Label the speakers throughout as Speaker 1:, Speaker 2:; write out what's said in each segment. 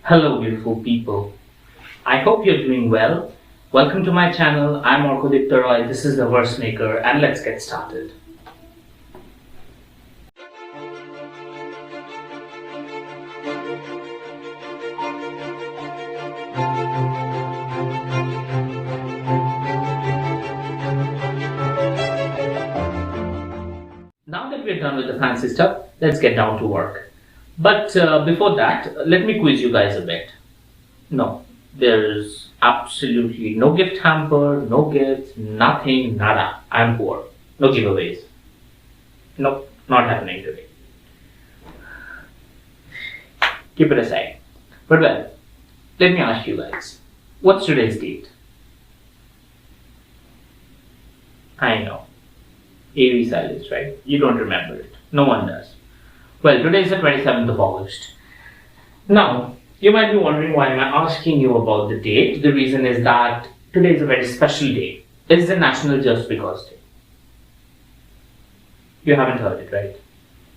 Speaker 1: Hello beautiful people. I hope you're doing well. Welcome to my channel. I'm Arkadeepta. This is the verse maker and let's get started. Now that we're done with the fancy stuff, let's get down to work. But before that, let me quiz you guys a bit. No, there's absolutely no gift hamper, no gifts, nothing, nada. I'm poor. No giveaways. Nope, not happening today. Keep it aside. But well, let me ask you guys, what's today's date? I know. Eerie silence, right? You don't remember it. No one does. Well, today is the 27th of August. Now, you might be wondering why am I asking you about the date. The reason is that today is a very special day. It's the National Just Because Day. You haven't heard it, right?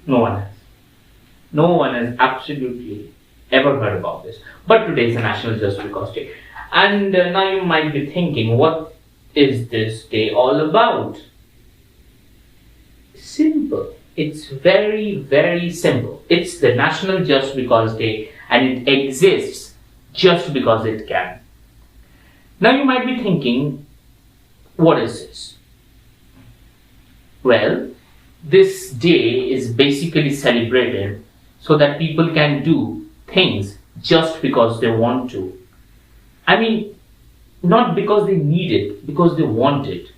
Speaker 1: No one has. No one has absolutely ever heard about this. But today is the National Just Because Day. And now you might be thinking, what is this day all about? Simple. It's very, very simple. It's the National Just Because Day and it exists just because it can. Now you might be thinking, what is this? Well, this day is basically celebrated so that people can do things just because they want to. I mean, not because they need it, because they want it.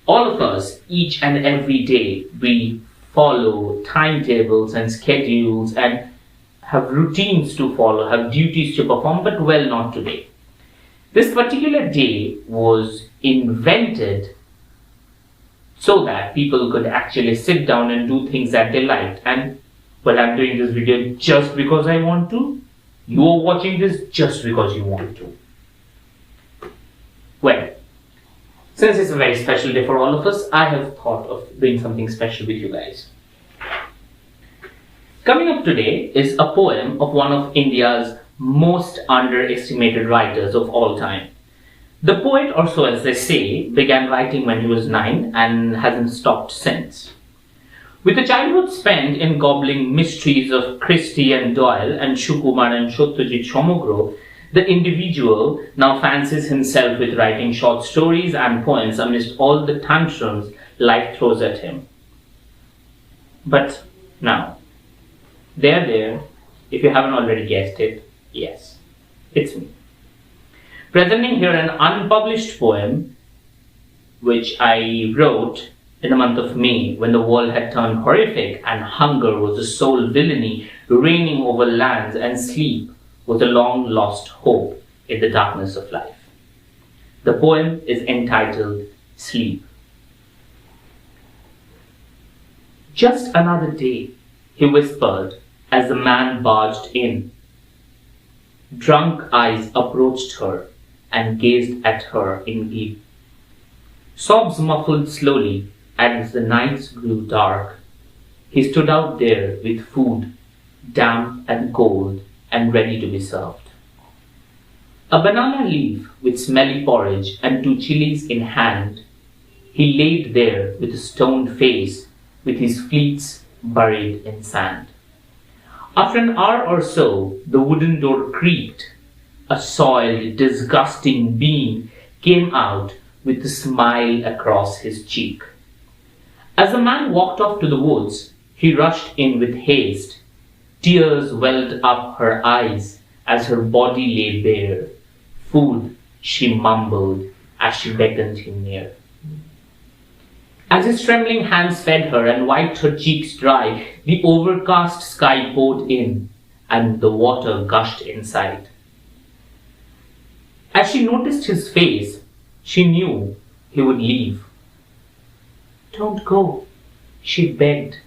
Speaker 1: All of us, each and every day, we follow timetables and schedules and have routines to follow, have duties to perform, but well, not today. This particular day was invented so that people could actually sit down and do things that they liked. And well, I'm doing this video just because I want to. You are watching this just because you want to. Well, since it's a very special day for all of us, I have thought of doing something special with you guys. Coming up today is a poem of one of India's most underestimated writers of all time. The poet, or so as they say, began writing when he was 9 and hasn't stopped since. With a childhood spent in gobbling mysteries of Christie and Doyle and Shukumar and Satyajit Somogro, the individual now fancies himself with writing short stories and poems amidst all the tantrums life throws at him. But now, there, if you haven't already guessed it, yes, it's me. Presenting here an unpublished poem which I wrote in the month of May when the world had turned horrific and hunger was a sole villainy reigning over lands and sleep was a long lost hope in the darkness of life. The poem is entitled Sleep. Just another day, he whispered as the man barged in. Drunk eyes approached her and gazed at her in glee. Sobs muffled slowly as the nights grew dark. He stood out there with food, damp and cold, and ready to be served. A banana leaf with smelly porridge and 2 chilies in hand, he laid there with a stoned face, with his fleets buried in sand. After an hour or so, the wooden door creaked. A soiled, disgusting being came out with a smile across his cheek. As the man walked off to the woods, he rushed in with haste. Tears welled up her eyes as her body lay bare. Food, she mumbled as she beckoned him near. As his trembling hands fed her and wiped her cheeks dry, the overcast sky poured in and the water gushed inside. As she noticed his face, she knew he would leave. Don't go, she begged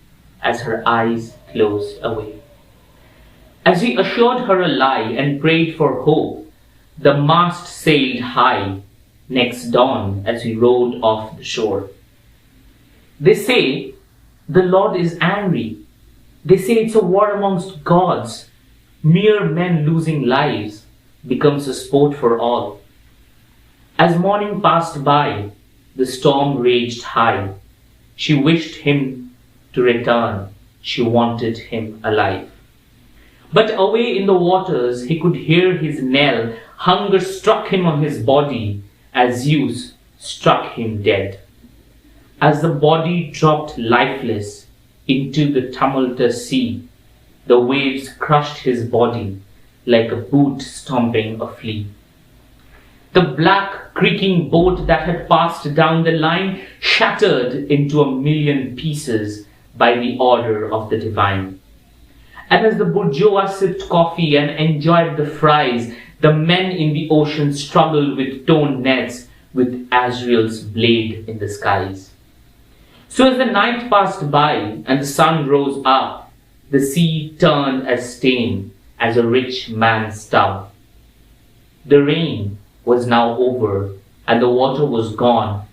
Speaker 1: as her eyes closed away. As he assured her a lie and prayed for hope, the mast sailed high next dawn as he rowed off the shore. They say the Lord is angry. They say it's a war amongst gods. mere men losing lives, becomes a sport for all. As morning passed by, the storm raged high. She wished him to return. She wanted him alive. But away in the waters he could hear his knell. Hunger struck him on his body as Zeus struck him dead. As the body dropped lifeless into the tumultuous sea, the waves crushed his body like a boot stomping a flea. The black creaking boat that had passed down the line shattered into a million pieces by the order of the divine. And as the bourgeois sipped coffee and enjoyed the fries, the men in the ocean struggled with torn nets with Azrael's blade in the skies. So as the night passed by and the sun rose up, the sea turned as stained as a rich man's tub. The rain was now over and the water was gone,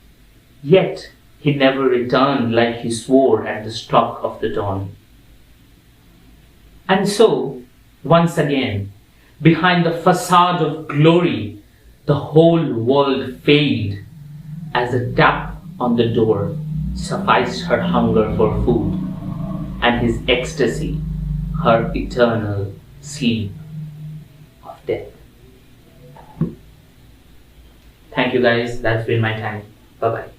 Speaker 1: yet he never returned like he swore at the stroke of the dawn. And so, once again, behind the facade of glory, the whole world failed as a tap on the door sufficed her hunger for food and his ecstasy, her eternal sleep of death. Thank you guys, that's been my time. Bye bye.